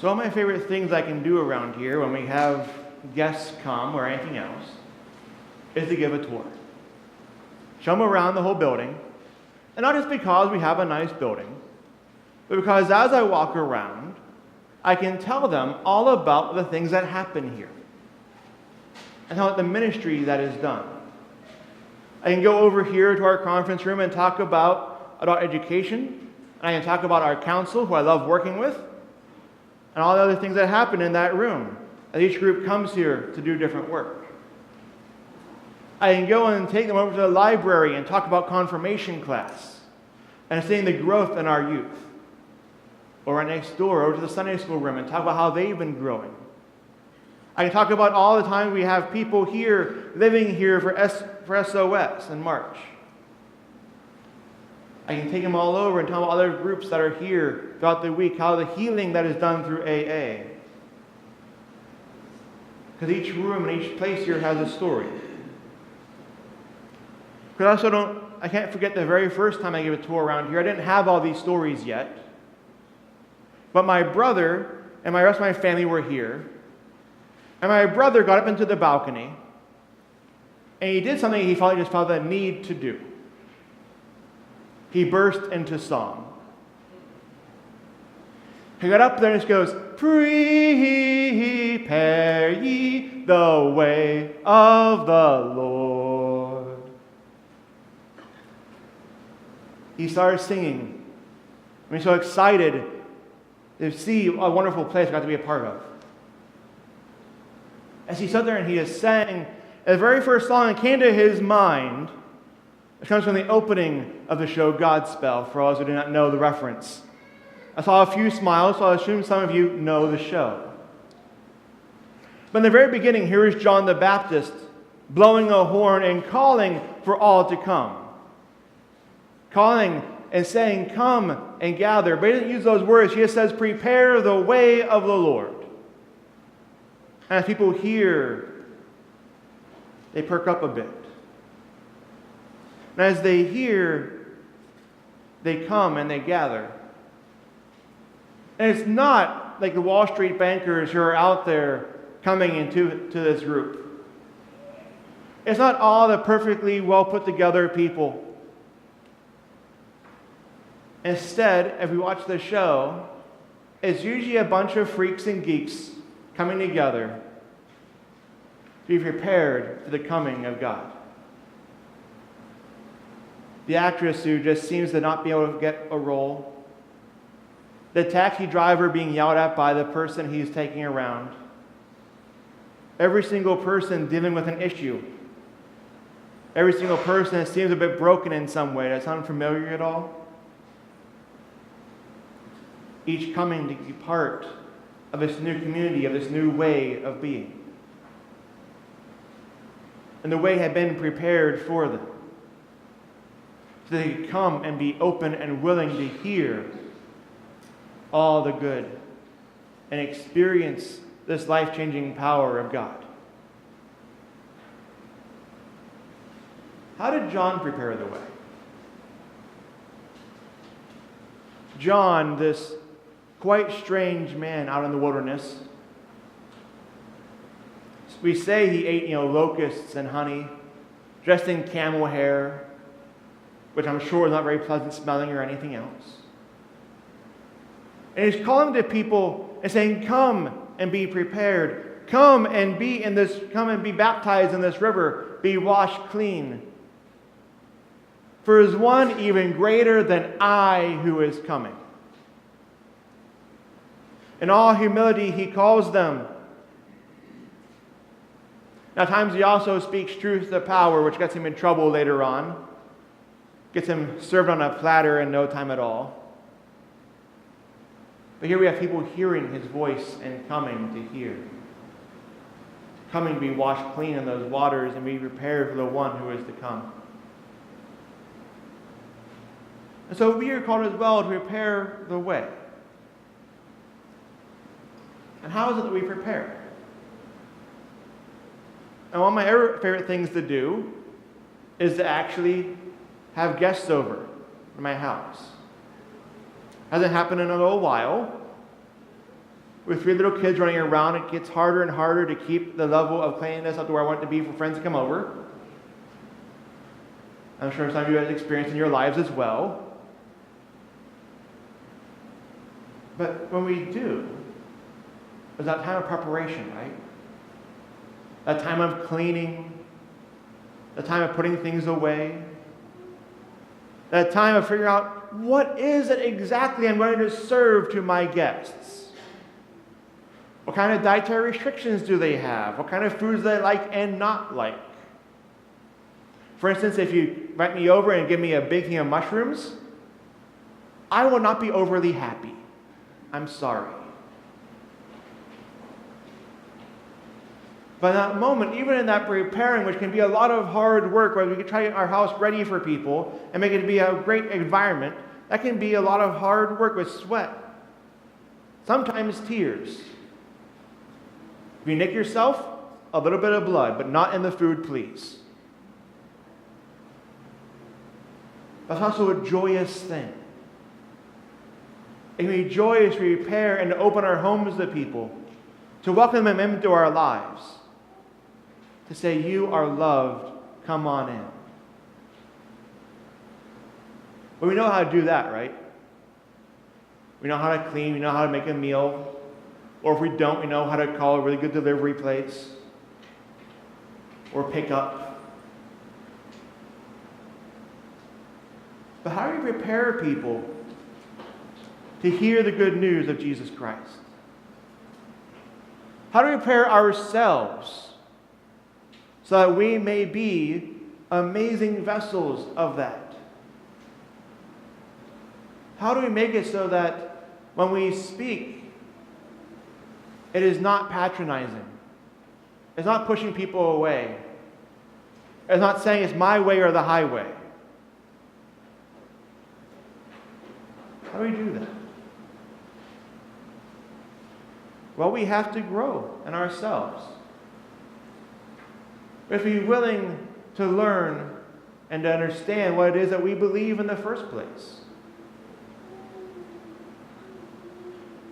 So one of my favorite things I can do around here when we have guests come or anything else is to give a tour. Show them around the whole building. And not just because we have a nice building, but because as I walk around, I can tell them all about the things that happen here and how the ministry that is done. I can go over here to our conference room and talk about education. And I can talk about our council, who I love working with, and all the other things that happen in that room as each group comes here to do different work. I can go and take them over to the library and talk about confirmation class and seeing the growth in our youth. Or right next door, over to the Sunday school room and talk about how they've been growing. I can talk about all the time we have people here living here for SOS in March. I can take them all over and tell them other groups that are here throughout the week, how the healing that is done through AA. Because each room and each place here has a story. Because I can't forget the very first time I gave a tour around here. I didn't have all these stories yet. But my brother and the rest of my family were here. And my brother got up into the balcony. And he did something he just felt the need to do. He burst into song. He got up there and just goes, "Prepare ye the way of the Lord." He started singing. I mean, so excited to see a wonderful place I got to be a part of. As he sat there and he just sang, the very first song that came to his mind, it comes from the opening of the show Godspell, for all those who do not know the reference. I saw a few smiles, so I assume some of you know the show. But in the very beginning, here is John the Baptist blowing a horn and calling for all to come. Calling and saying, "Come and gather." But he doesn't use those words. He just says, "Prepare the way of the Lord." And as people hear, they perk up a bit. And as they hear, they come and they gather. And it's not like the Wall Street bankers who are out there coming into this group. It's not all the perfectly well put together people. Instead, if we watch the show, it's usually a bunch of freaks and geeks coming together to be prepared for the coming of God. The actress who just seems to not be able to get a role. The taxi driver being yelled at by the person he's taking around. Every single person dealing with an issue. Every single person that seems a bit broken in some way. Does that sound familiar at all? Each coming to be part of this new community, of this new way of being. And the way had been prepared for them. So they could come and be open and willing to hear all the good and experience this life-changing power of God. How did John prepare the way? John, this quite strange man out in the wilderness, we say he ate, locusts and honey, dressed in camel hair, which I'm sure is not very pleasant smelling or anything else. And he's calling to people and saying, "Come and be prepared. Come and be baptized in this river. Be washed clean. For is one even greater than I who is coming." In all humility, he calls them. Now, at times he also speaks truth to power, which gets him in trouble later on. Gets him served on a platter in no time at all. But here we have people hearing his voice and coming to hear. Coming to be washed clean in those waters and be prepared for the one who is to come. And so we are called as well to prepare the way. And how is it that we prepare? And one of my favorite things to do is to actually have guests over to my house. Hasn't happened in a little while, With 3 little kids running around, it gets harder and harder to keep the level of cleanliness up to where I want it to be for friends to come over. I'm sure some of you have experienced in your lives as well. But when we do, there's that time of preparation, right? That time of cleaning, the time of putting things away, that time of figuring out what is it exactly I'm going to serve to my guests. What kind of dietary restrictions do they have? What kind of foods do they like and not like? For instance, if you invite me over and give me a big thing of mushrooms, I will not be overly happy. I'm sorry. But in that moment, even in that preparing, which can be a lot of hard work, where we can try to get our house ready for people and make it be a great environment, that can be a lot of hard work with sweat. Sometimes tears. If you nick yourself, a little bit of blood, but not in the food, please. That's also a joyous thing. It can be joyous to prepare and to open our homes to people, to welcome them into our lives, to say, you are loved, come on in. But we know how to do that, right? We know how to clean, we know how to make a meal, or if we don't, we know how to call a really good delivery place, or pick up. But how do we prepare people to hear the good news of Jesus Christ? How do we prepare ourselves so that we may be amazing vessels of that? How do we make it so that when we speak, it is not patronizing? It's not pushing people away. It's not saying it's my way or the highway. How do we do that? Well, we have to grow in ourselves. We have to be willing to learn and to understand what it is that we believe in the first place.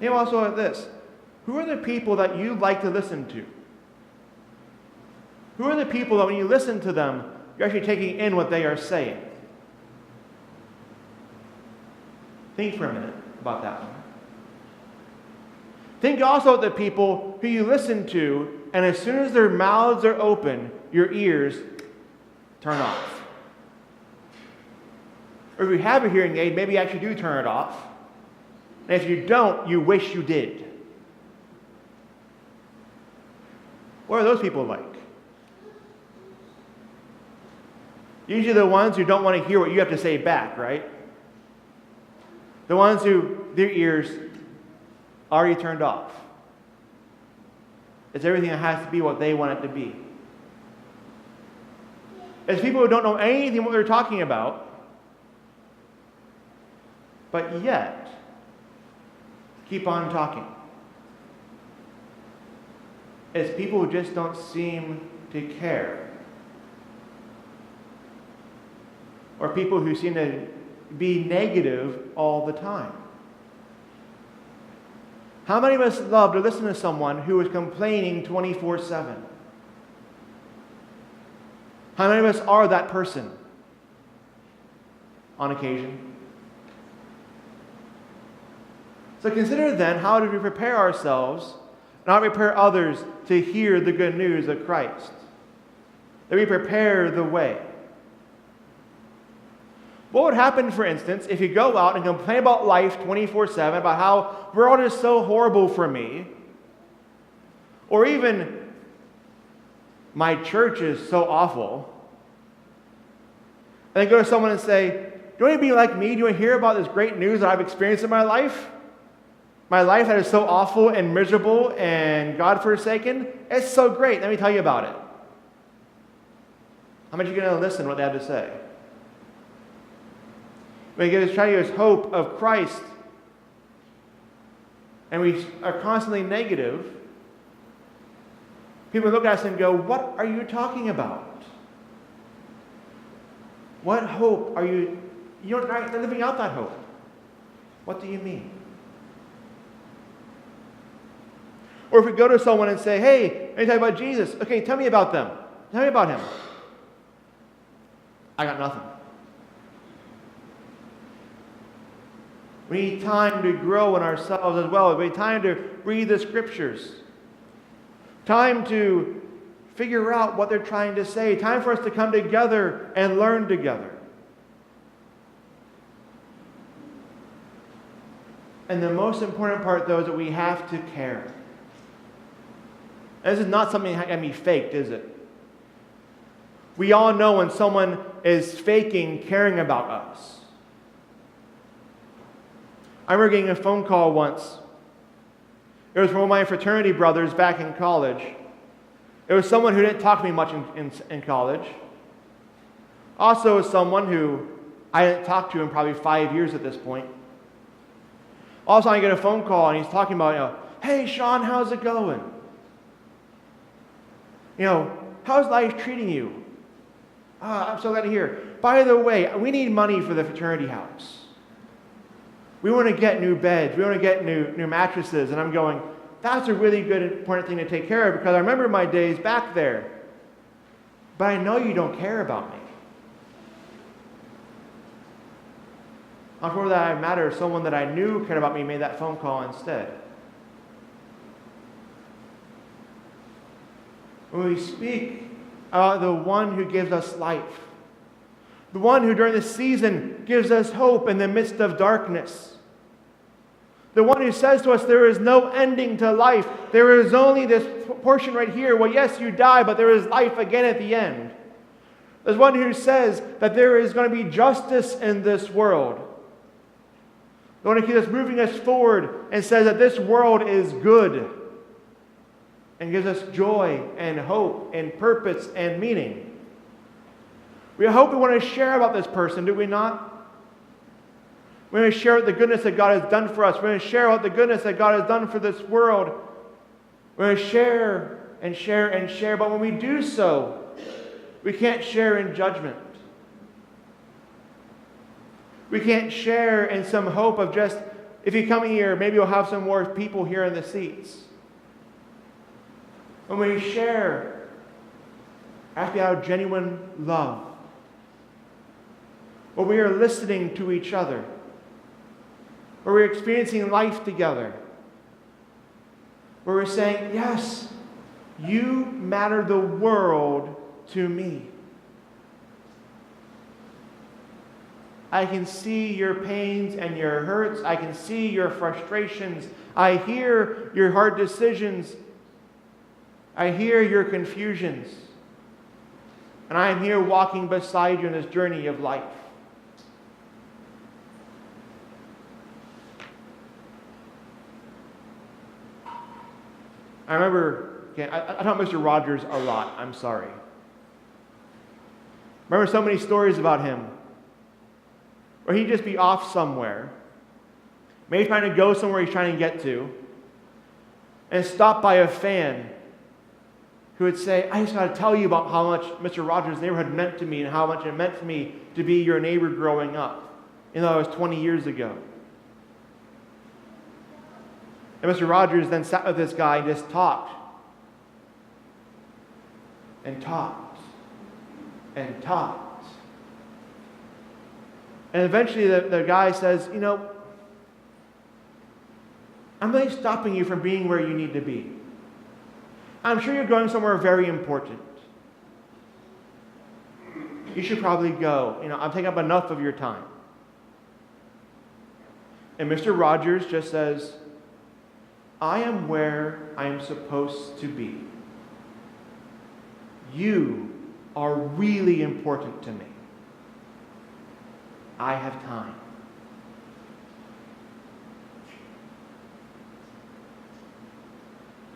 You know, also at this, who are the people that you like to listen to? Who are the people that when you listen to them, you're actually taking in what they are saying? Think for a minute about that one. Think also of the people who you listen to, and as soon as their mouths are open, your ears turn off. Or if you have a hearing aid, maybe you actually do turn it off. And if you don't, you wish you did. What are those people like? Usually the ones who don't want to hear what you have to say back, right? The ones who, their ears already turned off. It's everything that has to be what they want it to be. It's people who don't know anything what they're talking about, but yet keep on talking. It's people who just don't seem to care. Or people who seem to be negative all the time. How many of us love to listen to someone who is complaining 24/7? How many of us are that person on occasion? So consider then, how do we prepare ourselves and how do we prepare others to hear the good news of Christ? That we prepare the way. What would happen, for instance, if you go out and complain about life 24/7, about how the world is so horrible for me, or even my church is so awful, and then go to someone and say, do you want to be like me? Do you want to hear about this great news that I've experienced in my life? My life that is so awful and miserable and God-forsaken? It's so great. Let me tell you about it. How much are you going to listen to what they have to say? We try to give us hope of Christ, and we are constantly negative. People look at us and go, what are you talking about? What hope are you? You're not living out that hope. What do you mean? Or if we go to someone and say, hey, let me tell you about Jesus. Okay, tell me about them. Tell me about him. I got nothing. We need time to grow in ourselves as well. We need time to read the scriptures. Time to figure out what they're trying to say. Time for us to come together and learn together. And the most important part, though, is that we have to care. And this is not something that can be faked, is it? We all know when someone is faking caring about us. I remember getting a phone call once. It was from one of my fraternity brothers back in college. It was someone who didn't talk to me much in college. Also, it was someone who I didn't talk to in probably 5 years at this point. All of a sudden, I get a phone call, and he's talking about, hey, Sean, how's it going? How's life treating you? I'm so glad to hear. By the way, we need money for the fraternity house. We want to get new beds. We want to get new mattresses. And I'm going, that's a really good, important thing to take care of because I remember my days back there. But I know you don't care about me. For that matter, someone that I knew cared about me made that phone call instead. When we speak about the one who gives us life, the one who during the season gives us hope in the midst of darkness, the one who says to us there is no ending to life, there is only this portion right here. Well, yes, you die, but there is life again at the end. There's one who says that there is going to be justice in this world. The one who keeps us moving us forward and says that this world is good and gives us joy and hope and purpose and meaning. We hope we want to share about this person, do we not? We want to share the goodness that God has done for us. We want to share about the goodness that God has done for this world. We want to share and share and share, but when we do so, we can't share in judgment. We can't share in some hope of just, if you come here, maybe you'll have some more people here in the seats. When we share, it has to be out of genuine love. When we are listening to each other. Where we're experiencing life together. Where we're saying, yes, you matter the world to me. I can see your pains and your hurts. I can see your frustrations. I hear your hard decisions. I hear your confusions. And I am here walking beside you in this journey of life. I remember, I taught Mr. Rogers a lot. I'm sorry. Remember so many stories about him. Where he'd just be off somewhere, maybe trying to go somewhere he's trying to get to, and stop by a fan who would say, I just got to tell you about how much Mr. Rogers' neighborhood meant to me and how much it meant to me to be your neighbor growing up, even though it was 20 years ago. And Mr. Rogers then sat with this guy and just talked. And talked. And talked. And eventually the guy says, I'm really stopping you from being where you need to be. I'm sure you're going somewhere very important. You should probably go. I'm taking up enough of your time. And Mr. Rogers just says, I am where I am supposed to be. You are really important to me. I have time.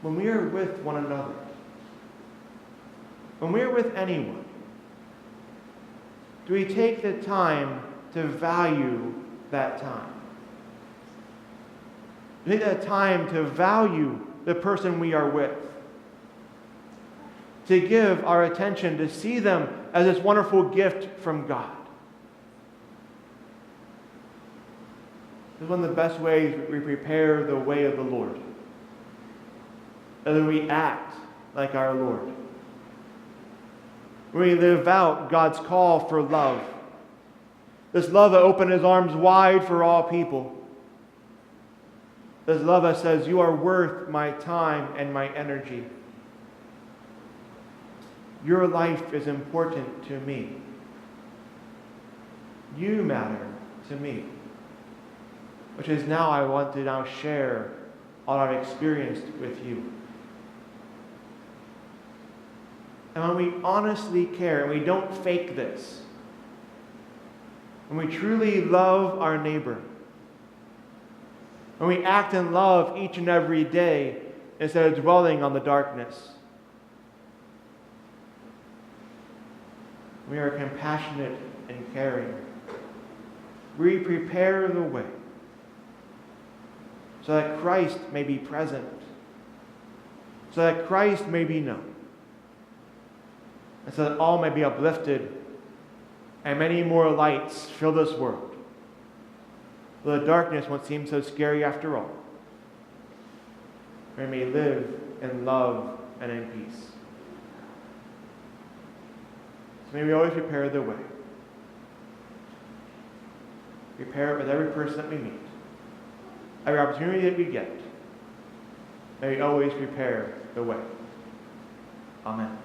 When we are with one another, when we are with anyone, do we take the time to value that time? Do we take the time to value the person we are with? To give our attention, to see them as this wonderful gift from God? This is one of the best ways we prepare the way of the Lord. That we act like our Lord. We live out God's call for love. This love that opened his arms wide for all people. This love that says, you are worth my time and my energy. Your life is important to me. You matter to me. Which is now I want to now share all I've experienced with you. And when we honestly care, and we don't fake this, when we truly love our neighbor, when we act in love each and every day instead of dwelling on the darkness, we are compassionate and caring. We prepare the way so that Christ may be present, so that Christ may be known, and so that all may be uplifted and many more lights fill this world. So the darkness won't seem so scary after all. We may live in love and in peace. So may we always prepare the way. Prepare it with every person that we meet. Every opportunity that we get. May we always prepare the way. Amen.